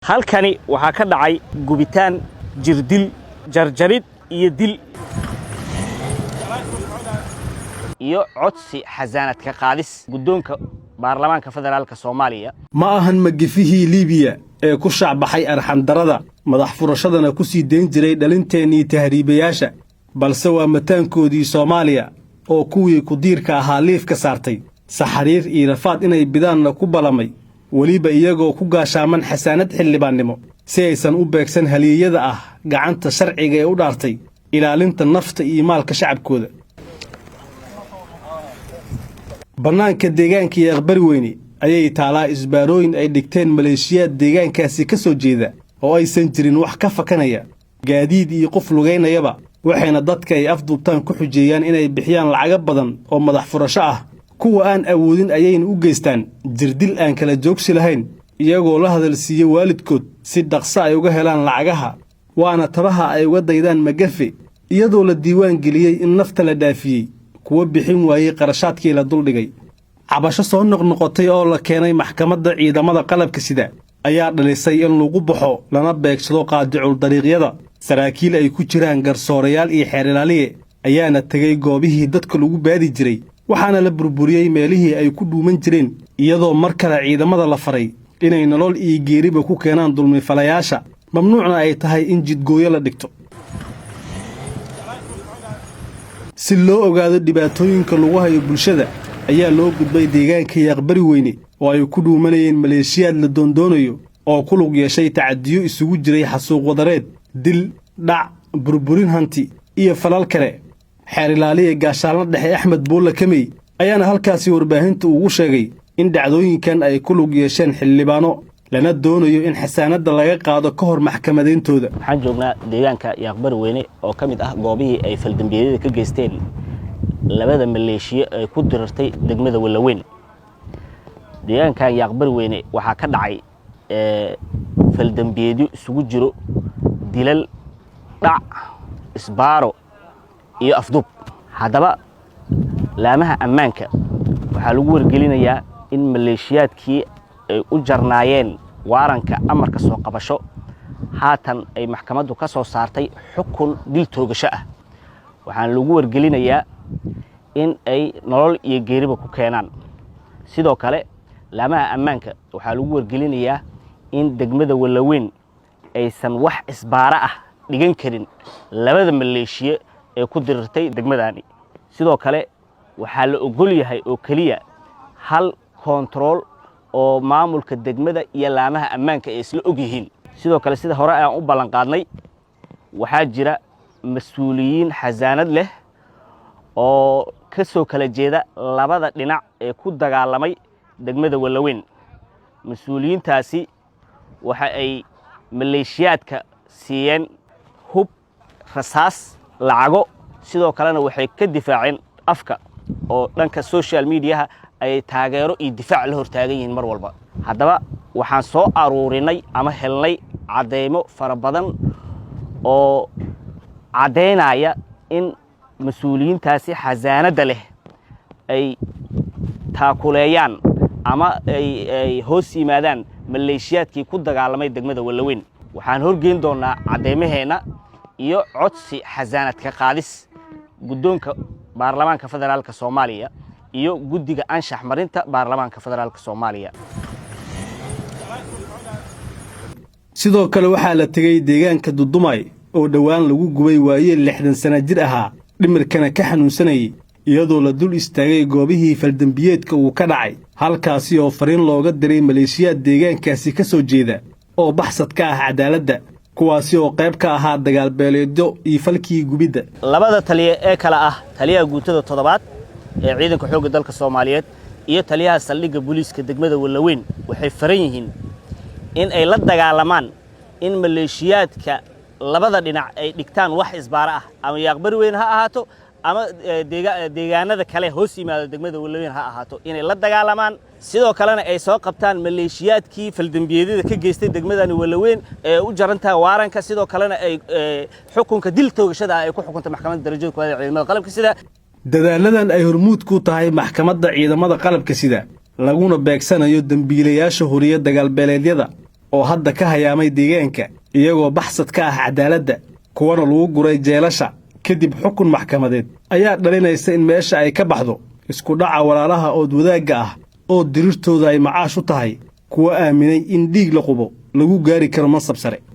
halkani waxaa ka dhacay gubitaan jirdil jarjarid iyo dil iyo codsi xasaanad ka qaadis guddoonka baarlamaanka federaalka Soomaaliya ma ahan magafihii Liibiya ee ku shacbaxay arxan darada madax furashadana ku sii deyn jiray dhalinteenii tahriibayaasha balse waa mataankoodii Soomaaliya oo kuwii ku diirka ahaa liif ka saartay saxariir iyo rafaad inay bidaanna ku balamay waliba iyagoo ku gaashaaman xasaanad xillibaannimo si aysan u beegsan haliyada ah gacanta sharciga ee u dhaartay ilaalinta nafta iyo maalka shacabkooda bannaanka deegaanka iyo aqbari weyne ayay taalaa isbaarooyin ay dhigteen maleeshiyaad deegaankaasi ka soo jeeda oo aysan jirin wax ka fakanaya gaadiid iyo qof lugeynayaba waxayna dadka ay afduubtaan ku xujeeyaan inay bixiyaan lacago badan oo madax furasho ah kuwa aan awoodin ayayna u geystaan jirdil aan kala joogsi lahayn iyagoo la hadal siiyay waalidkood si dhaqso ay uga helaan lacagaha waana tabaha ay uga daydaan magafe iyadoo la diiwaan geliyey in nafta la dhaafiyey kuwa bixin waayey qarashaadkii la duldhigay cabasho soo noqnoqotay oo la keenay maxkamadda ciidamada qalabka sida ayaa dhalisay in lagu baxo lana beegsado qaadicul dariiqyada saraakiil ay ku jiraan garsoorayaal iyo xeer ilaaliye ayaana tegay goobihii dadka lagu baadi jiray waxaana la burburiyey meelihii ay ku dhuuman jireen iyadoo mar kale ciidamada la faray inay nolol iyo geeriba ku keenaan dulmifalayaasha mamnuucna ay tahay in jidgooyo la dhigto si loo ogaado dhibaatooyinka lagu hayo bulshada ayaa loo gudbay deegaanka iyo aqbari weyne oo ay ku dhuumanayeen maleeshiyaad la doondoonayo oo ku lug yeeshay tacadiyo isugu jiray xasuuq wadareed dil dhac burburin hanti iyo falal kale xeer ilaaliye gaashaanla dhexe Axmed Buulle Kamey ayaana halkaasi warbaahinta ugu sheegay in dhacdooyinkan ay ku lug yeesheen xildhibaano lana doonayo in xasaanada laga qaado ka hor maxkamadeyntooda waxaan joognaa deegaanka iyo aqbari weyne oo ka mid ah goobihii ay faldambiyada ka geysteen labada maleeshiya ay ku dirartay degmada Walaweyn deegaanka iyo aqbari weyne waxaa ka dhacay faldambiyadu isugu jiro dilal dhac isbaaro iyo afduub haddaba laamaha ammaanka waxaa lagu wargelinayaa in maleeshiyaadkii ay u jarnaayeen waaranka amarka soo qabasho haatan ay maxkamaddu ka soo saartay xukun dil toogasho ah waxaan lagu wargelinayaa in ay nolol iyo geeriba ku keenaan sidoo kale laamaha ammaanka waxaa lagu wargelinayaa in degmada Walaweyn aysan wax isbaara ah dhigan karin labada maleeshiya ee ku dirtay degmadani sidoo kale waxaa la ogol yahay oo kaliya hal control oo maamulka degmada iyo laamaha ammaanka ay isla og yihiin sidoo kale sida hore aan u ballan qaadnay waxaa jira mas'uuliyiin xasaanad leh oo ka soo kala jeeda labada dhinac ee ku dagaalamay degmada Walaweyn mas'uuliyiintaasi waxa ay maleeshiyaadka siiyeen hub rasaas lacago sidoo kalena waxay ka difaaceen afka oo dhanka social media ay taageero iyo difaac la hortaagan yihiin mar walba haddaba waxaan soo aruurinay ama helnay cadeymo fara badan oo cadeynaya in mas'uuliyiintaasi xasaanada leh ay taakuleeyaan ama ay hoos yimaadaan maleeshiyaadkii ku dagaalamay degmada Walaweyn waxaan horgeyn doonaa cadeymaheena iyo codsi xasaanad ka qaadis guddoonka baarlamaanka federaalka Soomaaliya iyo guddiga anshax marinta baarlamaanka federaalka Soomaaliya sidoo kale waxaa la tegay deegaanka Dudumay oo dhawaan lagu gubay waayeel 60 sano jir ahaa dhimirkana ka xanuunsanayay iyadoo la dul istaagay goobihii faldambiyeedka uu ka dhacay halkaasi oo fariin looga diray maleeshiyaad deegaankaasi ka soo jeeda oo baxsad ka ah cadaaladda kuwaasi oo qayb ka ahaa dagaal beeleedyo iyo falkii gubidda labada taliye ee kala ah taliyaha guutada 7aad ee ciidanka xoogga dalka Soomaaliyeed iyo taliyaha saldhigga booliiska degmada Walaweyn waxay faran yihiin in ay la dagaalamaan in maleeshiyaadka labada dhinac ay dhigtaan wax isbaara ah ama aqbari weyn ha ahaato ama deegaanada kale hoos yimaado degmada Walaweyn ha ahaato inay la dagaalamaan sidoo kalena ay soo qabtaan maleeshiyaadkii faldambiyada ka geystay degmadani Walaweyn ee u jaranta waaranka sidoo kalena ay xukunka dil toogashada ay ku xukunta maxkamadda darajada koowaad ee ciidamada qalabka sida dadaaladan ay hormuud ku tahay maxkamadda ciidamada qalabka sida laguna beegsanayo dambiilayaasha huriyada dagaal beeleedyada oo hadda ka hayaamay deegaanka iyagoo baxsad ka ah cadaaladda kuwana lagu guray jeelasha kadib xukun maxkamadeed ayaa dhalinaysa in meesha ay ka baxdo isku dhaca walaalaha ood wadaagga ah oo dirirtooda ay macaash u tahay kuwa aaminay in dhiig la qubo lagu gaari karo mansab sare.